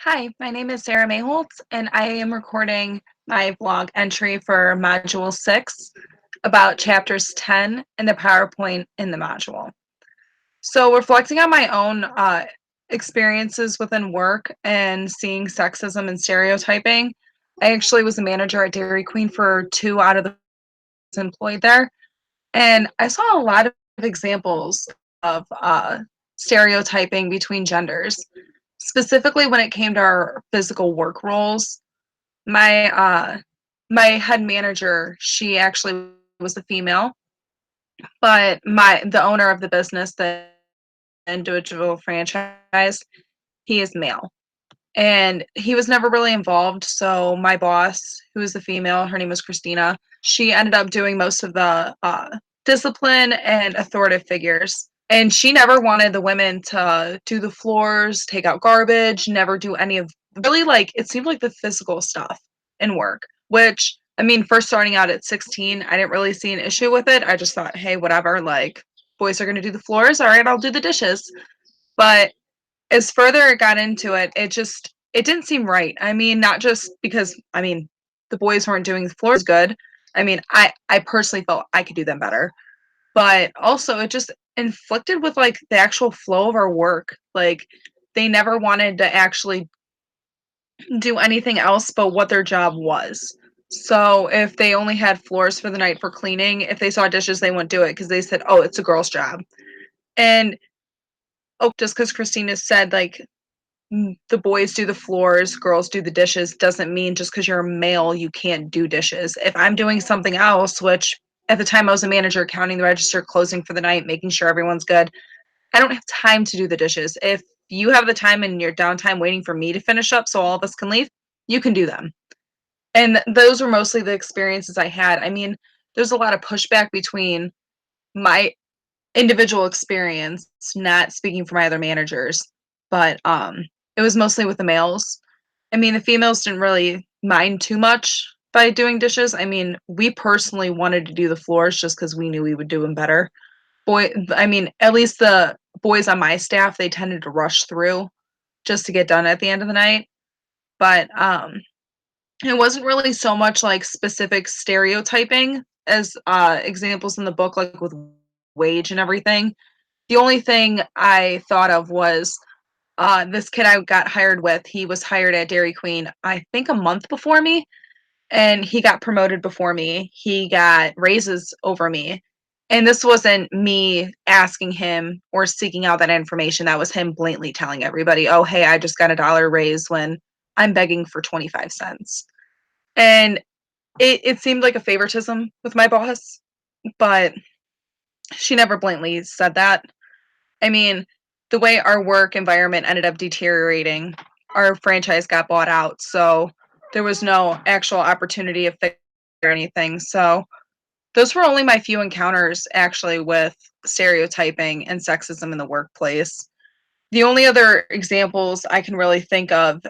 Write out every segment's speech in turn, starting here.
Hi, my name is Sarah Mayholtz, and I am recording my blog entry for Module 6 about Chapters 10 and the PowerPoint in the module. So, reflecting on my own experiences within work and seeing sexism and stereotyping, I actually was a manager at Dairy Queen for 2 out of the employed there, and I saw a lot of examples of stereotyping between genders. Specifically when it came to our physical work roles, my my head manager, she actually was a female, but the owner of the business, the individual franchise, he is male. And he was never really involved. So my boss, who is a female, her name was Christina, she ended up doing most of the discipline and authoritative figures. And she never wanted the women to do the floors, take out garbage, never do any of really like it seemed like the physical stuff in work, which I mean, first starting out at 16, I didn't really see an issue with it. I just thought, hey, whatever, like boys are going to do the floors. All right, I'll do the dishes. But as further it got into it, it didn't seem right. I mean, not just because I mean, the boys weren't doing the floors good. I mean, I personally felt I could do them better. But also it just inflicted with like the actual flow of our work. Like they never wanted to actually do anything else but what their job was. So if they only had floors for the night for cleaning, if they saw dishes, they wouldn't do it because they said, "Oh, it's a girl's job." And oh, just because Christina said like the boys do the floors, girls do the dishes doesn't mean just because you're a male you can't do dishes. If I'm doing something else, which at the time I was a manager counting the register, closing for the night, making sure everyone's good, I don't have time to do the dishes. If you have the time in your downtime waiting for me to finish up so all of us can leave, you can do them. And those were mostly the experiences I had. I mean, there's a lot of pushback between my individual experience, not speaking for my other managers, but it was mostly with the males. I mean, the females didn't really mind too much by doing dishes. I mean, we personally wanted to do the floors just because we knew we would do them better. I mean, at least the boys on my staff, they tended to rush through just to get done at the end of the night. But it wasn't really so much like specific stereotyping as examples in the book, like with wage and everything. The only thing I thought of was this kid I got hired with. He was hired at Dairy Queen, I think a month before me, and he got promoted before me. He got raises over me. And this wasn't me asking him or seeking out that information. That was him blatantly telling everybody, oh, hey, I just got a dollar raise when I'm begging for 25 cents. And it seemed like a favoritism with my boss, but she never blatantly said that. I mean, the way our work environment ended up deteriorating, our franchise got bought out, so there was no actual opportunity of fix or anything. So those were only my few encounters actually with stereotyping and sexism in the workplace. The only other examples I can really think of,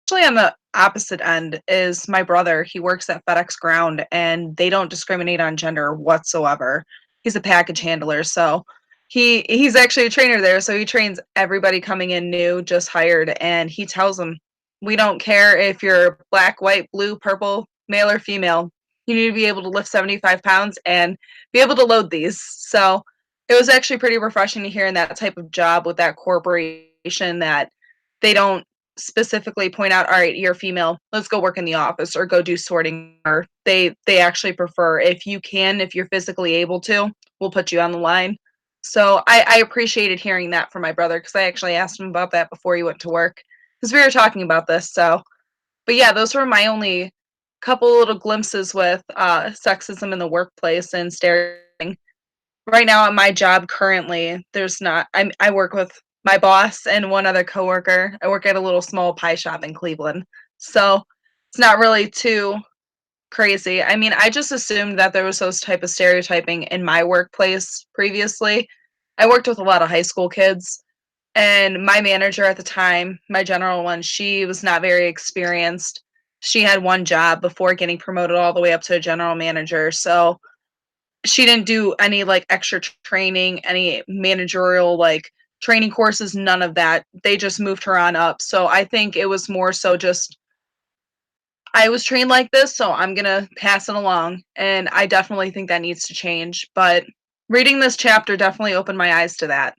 actually on the opposite end, is my brother. He works at FedEx Ground and they don't discriminate on gender whatsoever. He's a package handler, so he's actually a trainer there, so he trains everybody coming in new, just hired, and he tells them, "We don't care if you're black, white, blue, purple, male or female. You need to be able to lift 75 pounds and be able to load these." So it was actually pretty refreshing to hear in that type of job with that corporation that they don't specifically point out, all right, you're female, let's go work in the office or go do sorting. Or they actually prefer, if you can, if you're physically able to, we'll put you on the line. So I appreciated hearing that from my brother because I actually asked him about that before he went to work because we were talking about this. So, but yeah, those were my only couple little glimpses with sexism in the workplace and stereotyping. Right now at my job currently, there's not I work with my boss and one other coworker. I work at a little small pie shop in Cleveland. So, it's not really too crazy. I mean, I just assumed that there was those type of stereotyping in my workplace previously. I worked with a lot of high school kids, and my manager at the time, my general one, she was not very experienced. She had one job before getting promoted all the way up to a general manager. So, she didn't do any like extra training, any managerial like training courses, none of that. They just moved her on up. So I think it was more so just I was trained like this, so I'm gonna pass it along. And I definitely think that needs to change. But reading this chapter definitely opened my eyes to that.